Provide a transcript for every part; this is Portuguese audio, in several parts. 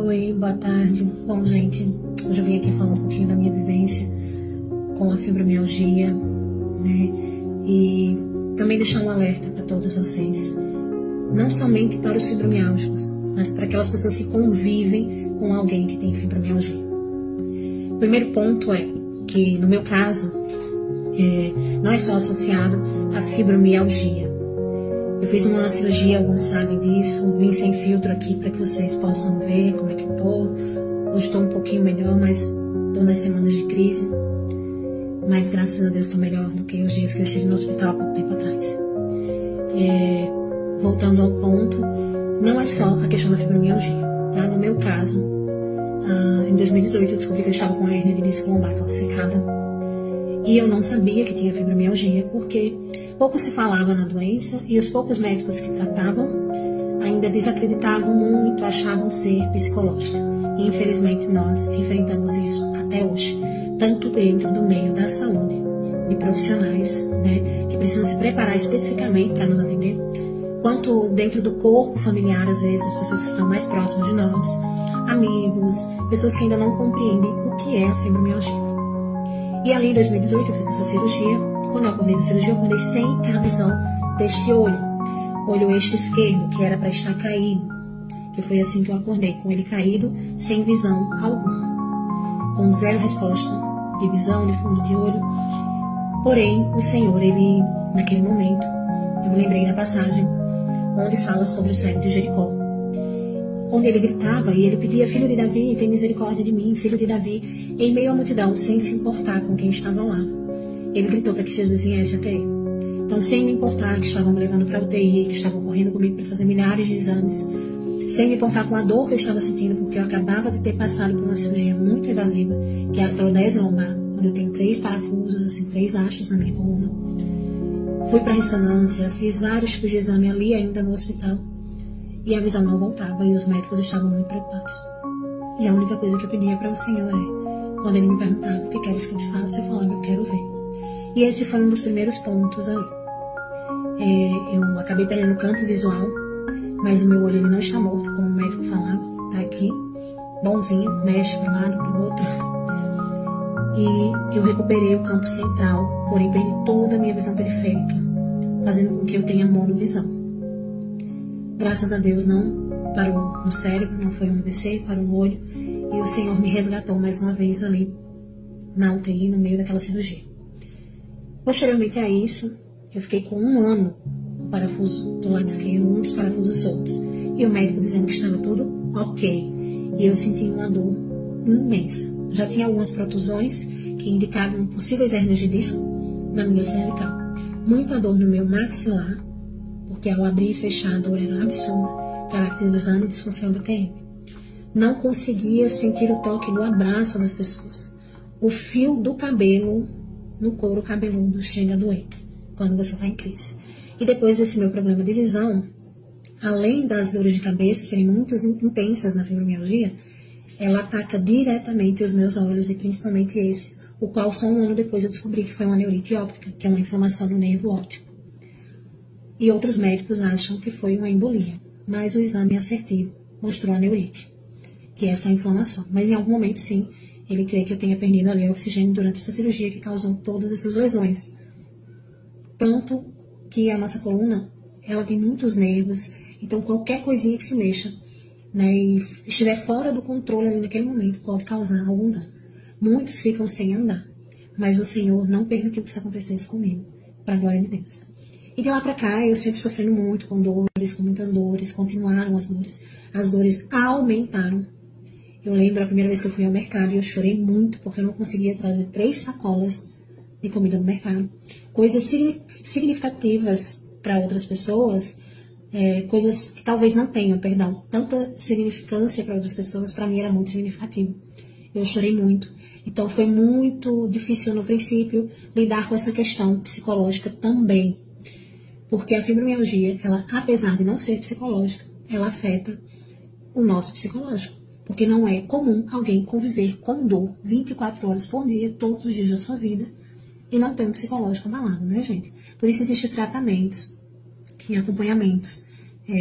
Oi, boa tarde. Bom, gente, hoje eu vim aqui falar um pouquinho da minha vivência com a fibromialgia, né? E também deixar um alerta para todos vocês, não somente para os fibromialgicos, mas para aquelas pessoas que convivem com alguém que tem fibromialgia. O primeiro ponto é que, no meu caso, não é só associado à fibromialgia. Eu fiz uma cirurgia, alguns sabem disso, vim sem filtro aqui para que vocês possam ver como é que eu tô. Hoje estou um pouquinho melhor, mas estou nas semanas de crise. Mas graças a Deus estou melhor do que os dias que eu estive no hospital há pouco tempo atrás. Voltando ao ponto, não é só a questão da fibromialgia, tá? No meu caso, em 2018 eu descobri que eu estava com a hérnia de disco lombar calcificada. E eu não sabia que tinha fibromialgia, porque pouco se falava na doença e os poucos médicos que tratavam ainda desacreditavam muito, achavam ser psicológica. E infelizmente nós enfrentamos isso até hoje, tanto dentro do meio da saúde, de profissionais, né, que precisam se preparar especificamente para nos atender, quanto dentro do corpo familiar, às vezes, as pessoas que estão mais próximas de nós, amigos, pessoas que ainda não compreendem o que é a fibromialgia. E ali em 2018 eu fiz essa cirurgia. Quando eu acordei da cirurgia, eu acordei sem a visão deste olho eixo esquerdo, que era para estar caído, que foi assim que eu acordei, com ele caído, sem visão alguma, com zero resposta de visão, de fundo de olho. Porém, o Senhor, ele, naquele momento, eu me lembrei da passagem onde fala sobre o cego de Jericó, onde ele gritava e ele pedia: filho de Davi, tem misericórdia de mim, filho de Davi, em meio à multidão, sem se importar com quem estava lá. Ele gritou para que Jesus viesse até ele. Então, sem me importar que estavam me levando para a UTI, que estavam correndo comigo para fazer milhares de exames, sem me importar com a dor que eu estava sentindo, porque eu acabava de ter passado por uma cirurgia muito invasiva, que é a artrodese lombar, onde eu tenho 3 parafusos, assim, 3 hastes na minha coluna. Fui para a ressonância, fiz vários tipos de exame ali ainda no hospital, e a visão não voltava e os médicos estavam muito preocupados. E a única coisa que eu pedia para o Senhor quando ele me perguntava: o que queres que eu te faça? Eu falava: eu quero ver. E esse foi um dos primeiros pontos ali. Eu acabei perdendo o campo visual, mas o meu olho ele não está morto, como o médico falava. Tá aqui, bonzinho, mexe para um lado, para o outro. E eu recuperei o campo central, porém perdi toda a minha visão periférica, fazendo com que eu tenha monovisão. Graças a Deus não parou no cérebro, não foi um AVC, parou no olho. E o Senhor me resgatou mais uma vez ali na UTI, no meio daquela cirurgia. Posteriormente a isso, eu fiquei com 1 ano o parafuso do lado esquerdo, um dos parafusos soltos. E o médico dizendo que estava tudo ok. E eu senti uma dor imensa. Já tinha algumas protusões que indicavam possíveis hérnias de disco na minha cervical. Muita dor no meu maxilar, porque ao abrir e fechar a dor era absurda, caracterizando disfunção da TM. Não conseguia sentir o toque do abraço das pessoas. O fio do cabelo no couro cabeludo chega a doer quando você está em crise. E depois desse meu problema de visão, além das dores de cabeça serem muito intensas na fibromialgia, ela ataca diretamente os meus olhos, e principalmente esse, o qual só 1 ano depois eu descobri que foi uma neurite óptica, que é uma inflamação no nervo óptico. E outros médicos acham que foi uma embolia, mas o exame assertivo mostrou a neurite, que é essa inflamação. Mas em algum momento, sim, ele crê que eu tenha perdido ali oxigênio durante essa cirurgia que causou todas essas lesões. Tanto que a nossa coluna, ela tem muitos nervos, então qualquer coisinha que se mexa, né, e estiver fora do controle ali naquele momento, pode causar algum dano. Muitos ficam sem andar, mas o Senhor não permitiu que isso acontecesse comigo, para a glória de Deus. E de lá para cá, eu sempre sofrendo muito com dores, com muitas dores, continuaram as dores aumentaram. Eu lembro a primeira vez que eu fui ao mercado e eu chorei muito porque eu não conseguia trazer 3 sacolas de comida no mercado. Coisas significativas para outras pessoas, coisas que talvez não tenham, perdão, tanta significância para outras pessoas, para mim era muito significativo. Eu chorei muito. Então foi muito difícil no princípio lidar com essa questão psicológica também. Porque a fibromialgia, ela, apesar de não ser psicológica, ela afeta o nosso psicológico. Porque não é comum alguém conviver com dor 24 horas por dia, todos os dias da sua vida, e não ter um psicológico abalado, né, gente? Por isso existem tratamentos e acompanhamentos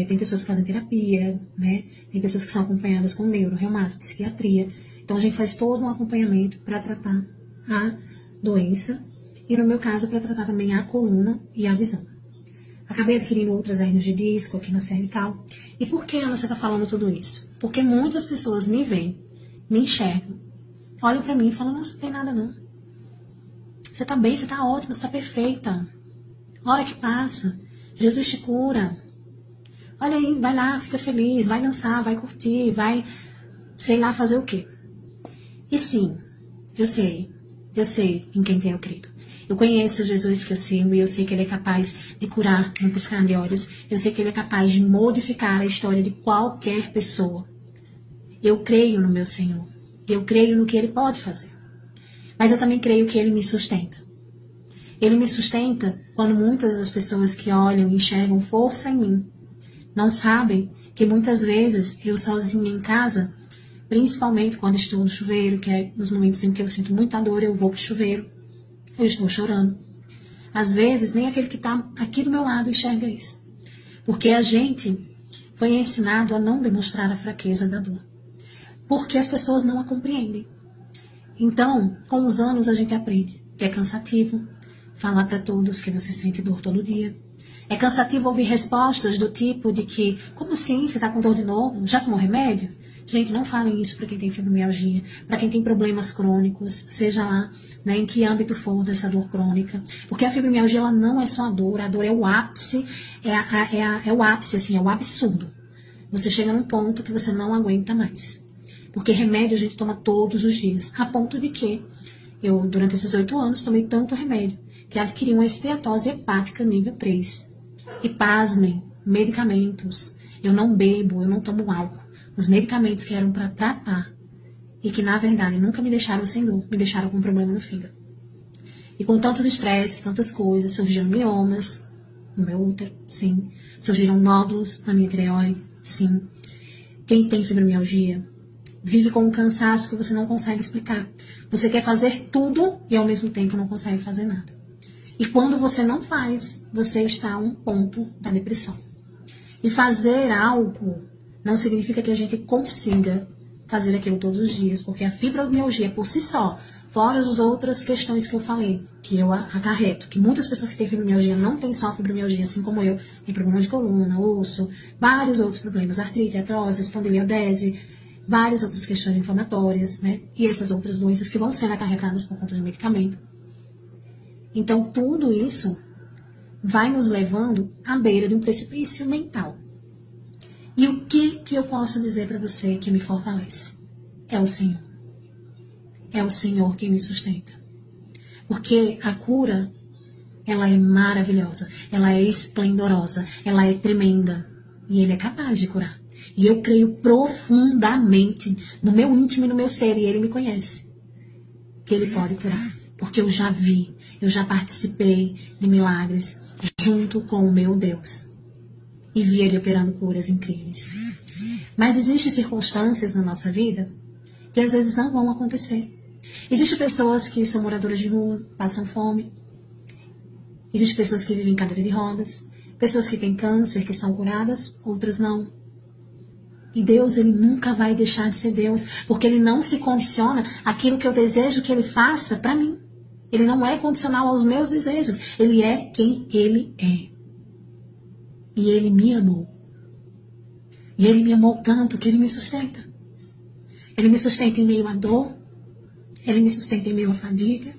Tem pessoas que fazem terapia, né? Tem pessoas que são acompanhadas com neuro, reumato, psiquiatria. Então a gente faz todo um acompanhamento para tratar a doença e, no meu caso, para tratar também a coluna e a visão. Acabei adquirindo outras hérnias de disco aqui na cervical. E por que você está falando tudo isso? Porque muitas pessoas me veem, me enxergam, olham para mim e falam: nossa, não tem nada não. Você está bem, você está ótima, você está perfeita. Hora que passa, Jesus te cura. Olha aí, vai lá, fica feliz, vai dançar, vai curtir, vai, sei lá, fazer o quê. E sim, eu sei em quem tenho crido. Eu conheço o Jesus que eu sirvo e eu sei que Ele é capaz de curar num piscar de olhos. Eu sei que Ele é capaz de modificar a história de qualquer pessoa. Eu creio no meu Senhor. Eu creio no que Ele pode fazer. Mas eu também creio que Ele me sustenta. Ele me sustenta quando muitas das pessoas que olham e enxergam força em mim não sabem que muitas vezes eu sozinha em casa, principalmente quando estou no chuveiro, que é nos momentos em que eu sinto muita dor, eu vou pro chuveiro, eu estou chorando. Às vezes, nem aquele que está aqui do meu lado enxerga isso. Porque a gente foi ensinado a não demonstrar a fraqueza da dor. Porque as pessoas não a compreendem. Então, com os anos a gente aprende que é cansativo falar para todos que você sente dor todo dia. É cansativo ouvir respostas do tipo de que: como assim? Você está com dor de novo? Já tomou remédio? Gente, não falem isso para quem tem fibromialgia, para quem tem problemas crônicos, seja lá, né, em que âmbito for dessa dor crônica. Porque a fibromialgia, ela não é só a dor é o ápice, é o ápice, assim, é o absurdo. Você chega num ponto que você não aguenta mais. Porque remédio a gente toma todos os dias, a ponto de que eu, durante esses 8 anos, tomei tanto remédio que adquiri uma esteatose hepática nível 3. E pasmem, medicamentos. Eu não bebo, eu não tomo álcool. Os medicamentos que eram para tratar e que, na verdade, nunca me deixaram sem dor, me deixaram com problema no fígado. E com tantos estresses, tantas coisas, surgiram miomas no meu útero, sim. Surgiram nódulos na minha tireoide, sim. Quem tem fibromialgia vive com um cansaço que você não consegue explicar. Você quer fazer tudo e, ao mesmo tempo, não consegue fazer nada. E quando você não faz, você está a um ponto da depressão. E fazer algo não significa que a gente consiga fazer aquilo todos os dias, porque a fibromialgia por si só, fora as outras questões que eu falei, que eu acarreto, que muitas pessoas que têm fibromialgia não têm só fibromialgia, assim como eu, tem problema de coluna, osso, vários outros problemas, artrite, artrose, espondilodese, várias outras questões inflamatórias, né? E essas outras doenças que vão sendo acarretadas por conta de medicamento. Então, tudo isso vai nos levando à beira de um precipício mental. E o que eu posso dizer para você que me fortalece? É o Senhor. É o Senhor que me sustenta. Porque a cura, ela é maravilhosa, ela é esplendorosa, ela é tremenda. E Ele é capaz de curar. E eu creio profundamente no meu íntimo e no meu ser, e Ele me conhece, que Ele pode curar. Porque eu já vi, eu já participei de milagres junto com o meu Deus. E vi Ele operando curas incríveis. Mas existem circunstâncias na nossa vida que às vezes não vão acontecer. Existem pessoas que são moradoras de rua, passam fome. Existem pessoas que vivem em cadeira de rodas. Pessoas que têm câncer, que são curadas, outras não. E Deus, Ele nunca vai deixar de ser Deus, porque Ele não se condiciona àquilo que eu desejo que Ele faça para mim. Ele não é condicional aos meus desejos. Ele é quem Ele é. E Ele me amou. E Ele me amou tanto que Ele me sustenta. Ele me sustenta em meio à dor. Ele me sustenta em meio à fadiga.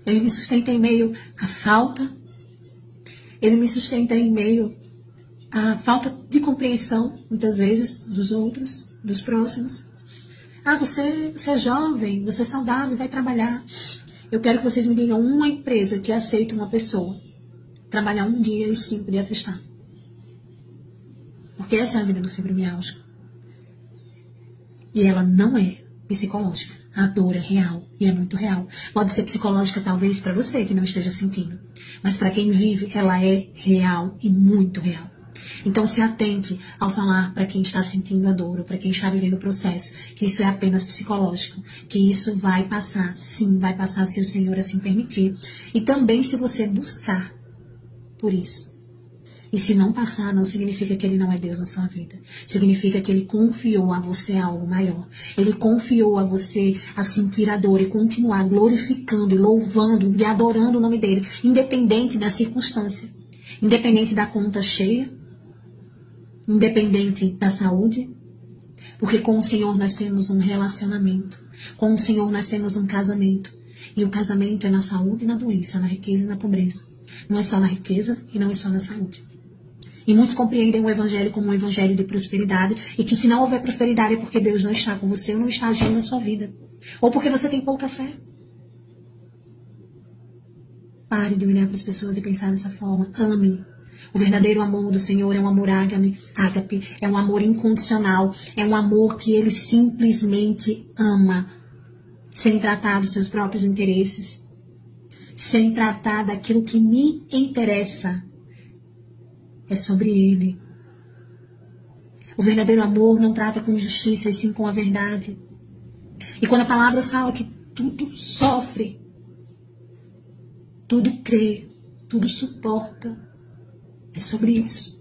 Ele me sustenta em meio à falta. Ele me sustenta em meio à falta de compreensão, muitas vezes, dos outros, dos próximos. Ah, você é jovem, você é saudável, vai trabalhar. Eu quero que vocês me digam uma empresa que aceita uma pessoa trabalhar 1 dia e 5 de atestado. Porque essa é a vida do fibromialgia. E ela não é psicológica. A dor é real e é muito real. Pode ser psicológica talvez para você que não esteja sentindo. Mas para quem vive, ela é real e muito real. Então se atente ao falar para quem está sentindo a dor ou para quem está vivendo o processo que isso é apenas psicológico. Que isso vai passar, sim, vai passar se o Senhor assim permitir. E também se você buscar por isso. E se não passar, não significa que ele não é Deus na sua vida. Significa que ele confiou a você algo maior. Ele confiou a você a sentir a dor e continuar glorificando, e louvando e adorando o nome dele, independente da circunstância, independente da conta cheia, independente da saúde. Porque com o Senhor nós temos um relacionamento. Com o Senhor nós temos um casamento. E o casamento é na saúde e na doença, na riqueza e na pobreza. Não é só na riqueza e não é só na saúde. E muitos compreendem o evangelho como um evangelho de prosperidade, e que se não houver prosperidade é porque Deus não está com você ou não está agindo na sua vida. Ou porque você tem pouca fé. Pare de olhar para as pessoas e pensar dessa forma. Ame. O verdadeiro amor do Senhor é um amor ágape, é um amor incondicional, é um amor que ele simplesmente ama, sem tratar dos seus próprios interesses, sem tratar daquilo que me interessa. É sobre ele. O verdadeiro amor não trata com injustiça, e sim com a verdade. E quando a palavra fala que tudo sofre, tudo crê, tudo suporta, é sobre isso.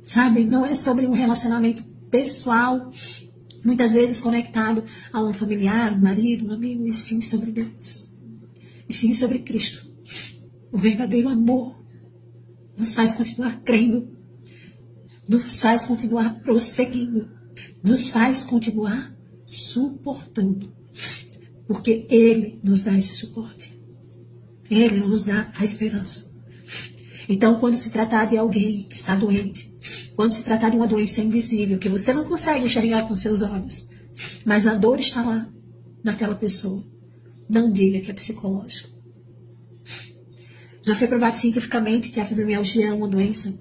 Sabe, não é sobre um relacionamento pessoal, muitas vezes conectado a um familiar, um marido, um amigo, e sim sobre Deus. E sim sobre Cristo. O verdadeiro amor nos faz continuar crendo, nos faz continuar prosseguindo, nos faz continuar suportando, porque Ele nos dá esse suporte, Ele nos dá a esperança. Então, quando se tratar de alguém que está doente, quando se tratar de uma doença invisível, que você não consegue enxergar com seus olhos, mas a dor está lá, naquela pessoa, não diga que é psicológico. Já foi provado cientificamente que a fibromialgia é uma doença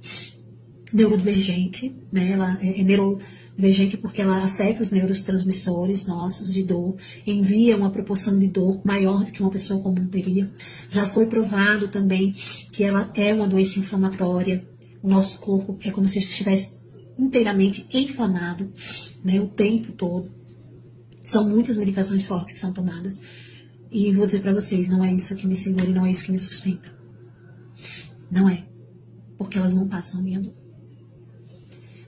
neurodivergente, né? Ela é neurodivergente porque ela afeta os neurotransmissores nossos de dor, envia uma proporção de dor maior do que uma pessoa comum teria. Já foi provado também que ela é uma doença inflamatória. O nosso corpo é como se estivesse inteiramente inflamado, né? O tempo todo. São muitas medicações fortes que são tomadas. E vou dizer para vocês, não é isso que me segura e não é isso que me sustenta. Não é. Porque elas não passam a minha dor.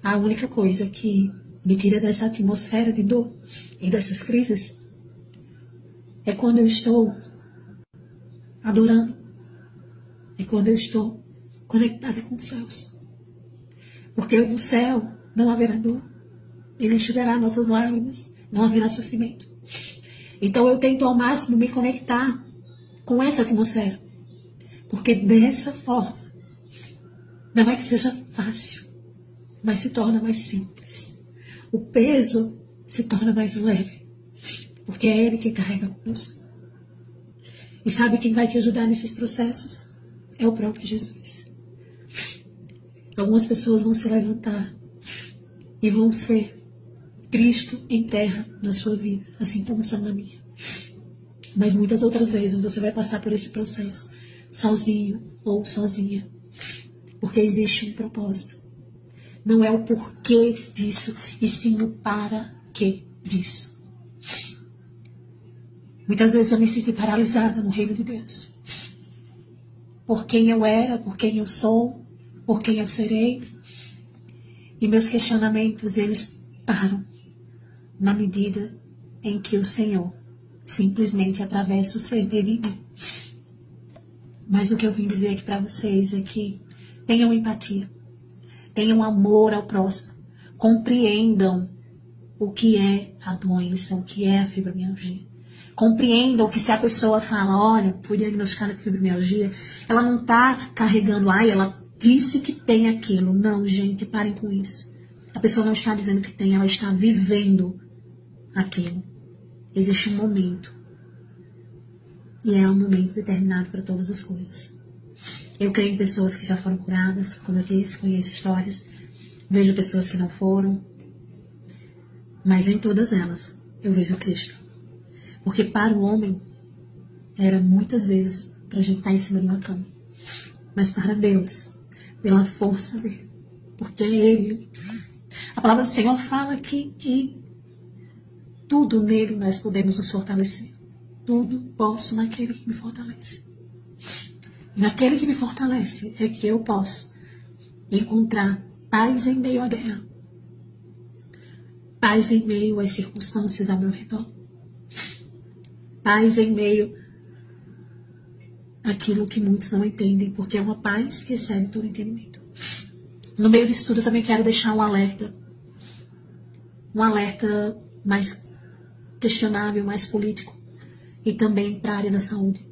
A única coisa que me tira dessa atmosfera de dor e dessas crises é quando eu estou adorando. É quando eu estou conectada com os céus. Porque no céu não haverá dor. Ele enxugará nossas lágrimas. Não haverá sofrimento. Então eu tento ao máximo me conectar com essa atmosfera. Porque dessa forma, não é que seja fácil, mas se torna mais simples. O peso se torna mais leve, porque é Ele que carrega conosco. E sabe quem vai te ajudar nesses processos? É o próprio Jesus. Algumas pessoas vão se levantar e vão ser Cristo em terra na sua vida, assim como são na minha. Mas muitas outras vezes você vai passar por esse processo, sozinho ou sozinha, porque existe um propósito. Não é o porquê disso, e sim o para quê disso. Muitas vezes eu me sinto paralisada no reino de Deus. Por quem eu era, por quem eu sou, por quem eu serei. E meus questionamentos, eles param na medida em que o Senhor simplesmente atravessa o ser dele em mim. Mas o que eu vim dizer aqui para vocês é que tenham empatia, tenham amor ao próximo, compreendam o que é a doença, o que é a fibromialgia. Compreendam que se a pessoa fala, olha, fui diagnosticada com fibromialgia, ela não está carregando, ela disse que tem aquilo. Não, gente, parem com isso. A pessoa não está dizendo que tem, ela está vivendo aquilo. Existe um momento. E é um momento determinado para todas as coisas. Eu creio em pessoas que já foram curadas, como eu disse, conheço histórias. Vejo pessoas que não foram. Mas em todas elas, eu vejo Cristo. Porque para o homem, era muitas vezes para a gente estar em cima de uma cama. Mas para Deus, pela força dele, porque é Ele. A palavra do Senhor fala que em tudo nele nós podemos nos fortalecer. Tudo posso naquele que me fortalece. E naquele que me fortalece é que eu posso encontrar paz em meio à guerra, paz em meio às circunstâncias ao meu redor, paz em meio àquilo que muitos não entendem, porque é uma paz que excede todo entendimento. No meio disso tudo, eu também quero deixar um alerta mais questionável, mais político, e também para a área da saúde.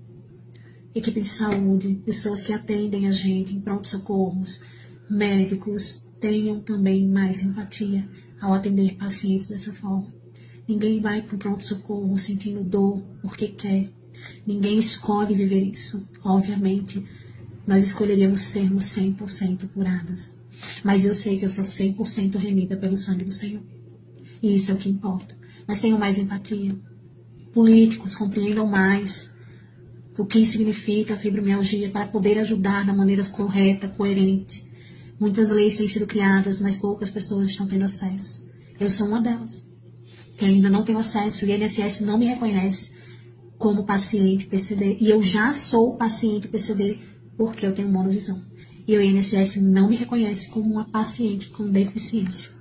Equipe de saúde, pessoas que atendem a gente em pronto-socorros, médicos, tenham também mais empatia ao atender pacientes dessa forma. Ninguém vai para o pronto-socorro sentindo dor porque quer. Ninguém escolhe viver isso. Obviamente, nós escolheríamos sermos 100% curadas. Mas eu sei que eu sou 100% remida pelo sangue do Senhor. E isso é o que importa. Mas tenham mais empatia. Políticos compreendam mais o que significa a fibromialgia para poder ajudar da maneira correta, coerente. Muitas leis têm sido criadas, mas poucas pessoas estão tendo acesso. Eu sou uma delas, que ainda não tenho acesso. O INSS não me reconhece como paciente PCD. E eu já sou paciente PCD porque eu tenho monovisão. E o INSS não me reconhece como uma paciente com deficiência.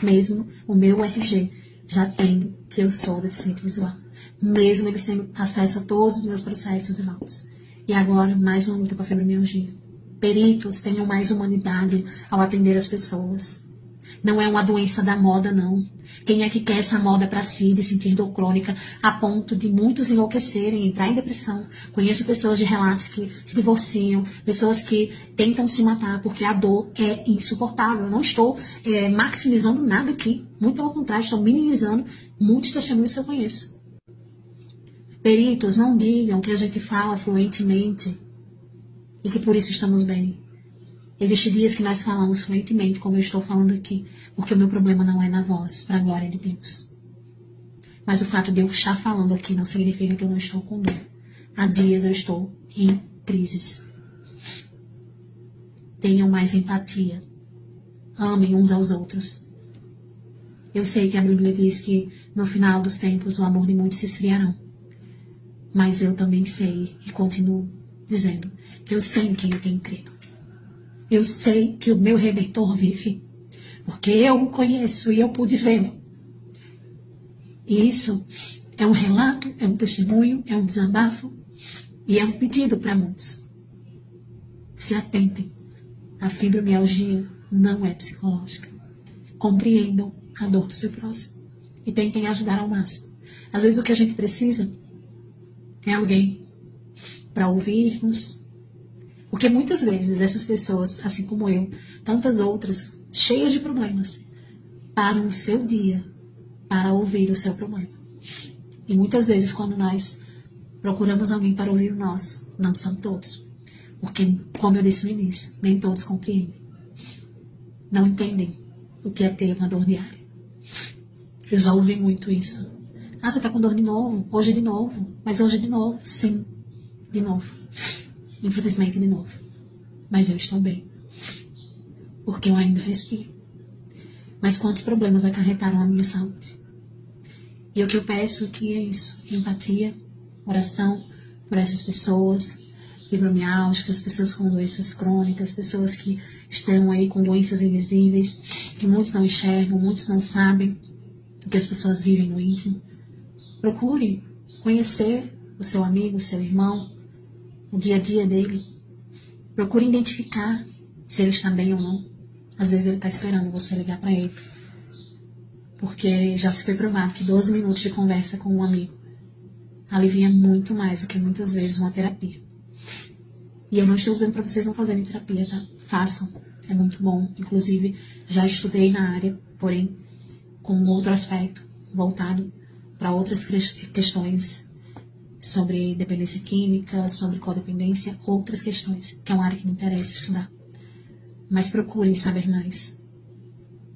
Mesmo o meu RG já tendo que eu sou deficiente visual. Mesmo eles tendo acesso a todos os meus processos e laudos. E agora, mais uma luta com a fibromialgia. Peritos tenham mais humanidade ao atender as pessoas. Não é uma doença da moda, não. Quem é que quer essa moda para si, de sentir dor crônica, a ponto de muitos enlouquecerem, entrar em depressão? Conheço pessoas de relatos que se divorciam, pessoas que tentam se matar porque a dor é insuportável. Eu não estou maximizando nada aqui. Muito pelo contrário, estou minimizando muitos testemunhos que eu conheço. Peritos, não digam que a gente fala fluentemente e que por isso estamos bem. Existem dias que nós falamos fluentemente, como eu estou falando aqui, porque o meu problema não é na voz, para a glória de Deus. Mas o fato de eu estar falando aqui não significa que eu não estou com dor. Há dias eu estou em crises. Tenham mais empatia. Amem uns aos outros. Eu sei que a Bíblia diz que no final dos tempos o amor de muitos se esfriará. Mas eu também sei e continuo dizendo que eu sei em quem eu tenho crido. Eu sei que o meu Redentor vive, porque eu o conheço e eu pude vê-lo. E isso é um relato, é um testemunho, é um desabafo e é um pedido para muitos. Se atentem, a fibromialgia não é psicológica. Compreendam a dor do seu próximo e tentem ajudar ao máximo. Às vezes o que a gente precisa é alguém para ouvir-nos. Porque muitas vezes essas pessoas, assim como eu, tantas outras, cheias de problemas, param o seu dia para ouvir o seu problema. E muitas vezes quando nós procuramos alguém para ouvir o nosso, não são todos. Porque, como eu disse no início, nem todos compreendem. Não entendem o que é ter uma dor diária. Eu já ouvi muito isso. Ah, você está com dor de novo? Hoje de novo? Mas hoje de novo? Sim, de novo. Infelizmente, de novo. Mas eu estou bem. Porque eu ainda respiro. Mas quantos problemas acarretaram a minha saúde? E o que eu peço aqui é isso. Empatia, oração por essas pessoas, fibromialgicas, pessoas com doenças crônicas, pessoas que estão aí com doenças invisíveis, que muitos não enxergam, muitos não sabem o que as pessoas vivem no íntimo. Procure conhecer o seu amigo, o seu irmão, o dia a dia dele. Procure identificar se ele está bem ou não. Às vezes ele está esperando você ligar para ele. Porque já se foi provado que 12 minutos de conversa com um amigo alivia muito mais do que muitas vezes uma terapia. E eu não estou dizendo para vocês não fazerem terapia, tá? Façam. É muito bom. Inclusive, já estudei na área, porém, com outro aspecto, voltado para outras questões sobre dependência química, sobre codependência, outras questões, que é uma área que me interessa estudar. Mas procurem saber mais.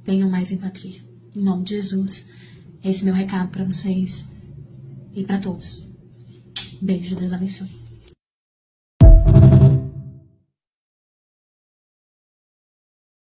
Tenham mais empatia. Em nome de Jesus, esse é meu recado para vocês e para todos. Beijo, Deus abençoe.